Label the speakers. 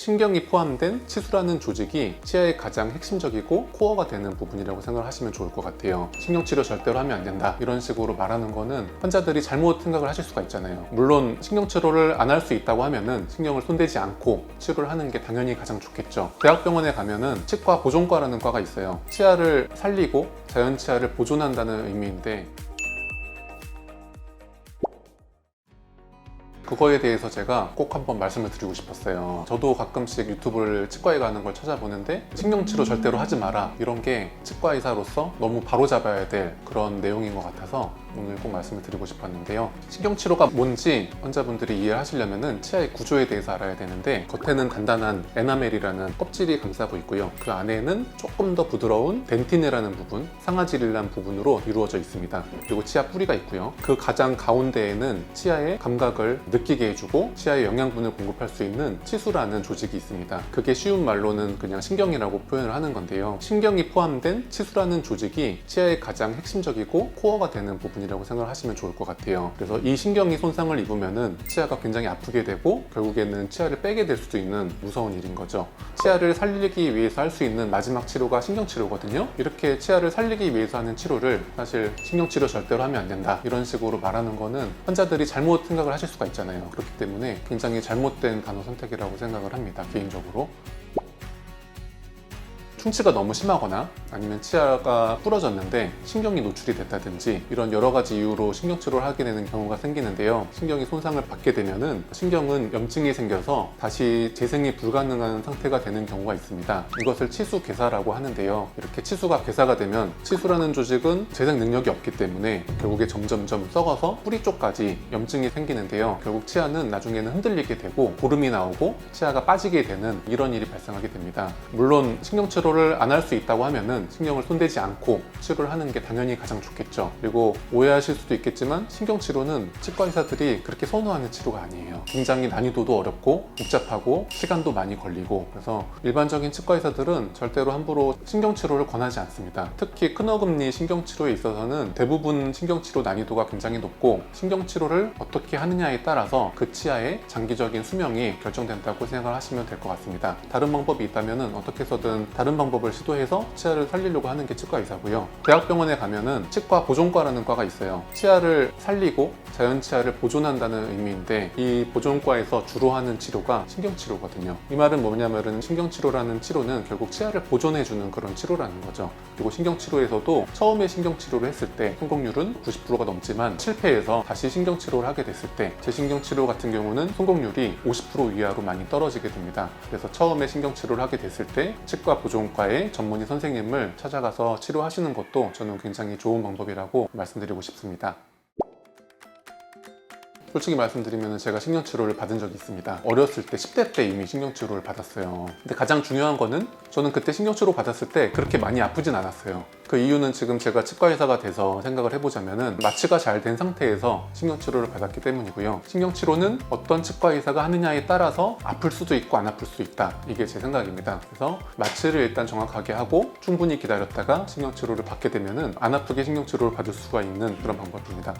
Speaker 1: 신경이 포함된 치수라는 조직이 치아의 가장 핵심적이고 코어가 되는 부분이라고 생각을 하시면 좋을 것 같아요. 신경치료 절대로 하면 안 된다 이런 식으로 말하는 거는 환자들이 잘못 생각을 하실 수가 있잖아요. 물론 신경치료를 안 할 수 있다고 하면은 신경을 손대지 않고 치료를 하는 게 당연히 가장 좋겠죠. 대학병원에 가면은 치과 보존과라는 과가 있어요. 치아를 살리고 자연 치아를 보존한다는 의미인데, 그거에 대해서 제가 꼭 한번 말씀을 드리고 싶었어요. 저도 가끔씩 유튜브를 치과에 가는 걸 찾아보는데 신경치료 절대로 하지 마라 이런 게 치과 의사로서 너무 바로잡아야 될 그런 내용인 것 같아서 오늘 꼭 말씀을 드리고 싶었는데요. 신경치료가 뭔지 환자분들이 이해하시려면 치아의 구조에 대해서 알아야 되는데, 겉에는 단단한 에나멜이라는 껍질이 감싸고 있고요. 그 안에는 조금 더 부드러운 덴티네라는 부분, 상아질이라는 부분으로 이루어져 있습니다. 그리고 치아 뿌리가 있고요. 그 가장 가운데에는 치아의 감각을 느끼게 해주고 치아에 영양분을 공급할 수 있는 치수라는 조직이 있습니다. 그게 쉬운 말로는 그냥 신경이라고 표현을 하는 건데요. 신경이 포함된 치수라는 조직이 치아의 가장 핵심적이고 코어가 되는 부분이라고 생각을 하시면 좋을 것 같아요. 그래서 이 신경이 손상을 입으면은 치아가 굉장히 아프게 되고 결국에는 치아를 빼게 될 수도 있는 무서운 일인 거죠. 치아를 살리기 위해서 할 수 있는 마지막 치료가 신경치료거든요. 이렇게 치아를 살리기 위해서 하는 치료를 사실 신경치료 절대로 하면 안 된다 이런 식으로 말하는 거는 환자들이 잘못 생각을 하실 수가 있잖아요. 그렇기 때문에 굉장히 잘못된 단어 선택이라고 생각을 합니다. 개인적으로. 충치가 너무 심하거나 아니면 치아가 부러졌는데 신경이 노출이 됐다든지 이런 여러 가지 이유로 신경치료를 하게 되는 경우가 생기는데요. 신경이 손상을 받게 되면은 신경은 염증이 생겨서 다시 재생이 불가능한 상태가 되는 경우가 있습니다. 이것을 치수 괴사라고 하는데요. 이렇게 치수가 괴사가 되면 치수라는 조직은 재생 능력이 없기 때문에 결국에 점점점 썩어서 뿌리 쪽까지 염증이 생기는데요. 결국 치아는 나중에는 흔들리게 되고 고름이 나오고 치아가 빠지게 되는 이런 일이 발생하게 됩니다. 물론 신경치료를 안 할 수 있다고 하면은 신경을 손대지 않고 치료를 하는 게 당연히 가장 좋겠죠. 그리고 오해하실 수도 있겠지만 신경치료는 치과 의사들이 그렇게 선호하는 치료가 아니에요. 굉장히 난이도도 어렵고 복잡하고 시간도 많이 걸리고, 그래서 일반적인 치과 의사들은 절대로 함부로 신경치료를 권하지 않습니다. 특히 큰어금니 신경치료에 있어서는 대부분 신경치료 난이도가 굉장히 높고 신경치료를 어떻게 하느냐에 따라서 그 치아의 장기적인 수명이 결정된다고 생각을 하시면 될 것 같습니다. 다른 방법이 있다면 어떻게 해서든 다른 방법을 시도해서 치아를 살리려고 하는 게 치과 의사고요. 대학병원에 가면은 치과 보존과라는 과가 있어요. 치아를 살리고 자연 치아를 보존한다는 의미인데, 이 보존과에서 주로 하는 치료가 신경치료거든요. 이 말은 뭐냐면은 신경치료라는 치료는 결국 치아를 보존해주는 그런 치료라는 거죠. 그리고 신경치료에서도 처음에 신경치료를 했을 때 성공률은 90%가 넘지만 실패해서 다시 신경치료를 하게 됐을 때 재신경치료 같은 경우는 성공률이 50% 이하로 많이 떨어지게 됩니다. 그래서 처음에 신경치료를 하게 됐을 때 치과 보존과의 전문의 선생님을 찾아가서 치료하시는 것도 저는 굉장히 좋은 방법이라고 말씀드리고 싶습니다. 솔직히 말씀드리면 제가 신경치료를 받은 적이 있습니다. 어렸을 때 10대 때 이미 신경치료를 받았어요. 근데 가장 중요한 거는 저는 그때 신경치료 받았을 때 그렇게 많이 아프진 않았어요. 그 이유는 지금 제가 치과 의사가 돼서 생각을 해보자면은 마취가 잘 된 상태에서 신경치료를 받았기 때문이고요. 신경치료는 어떤 치과 의사가 하느냐에 따라서 아플 수도 있고 안 아플 수 있다, 이게 제 생각입니다. 그래서 마취를 일단 정확하게 하고 충분히 기다렸다가 신경치료를 받게 되면은 안 아프게 신경치료를 받을 수가 있는 그런 방법입니다.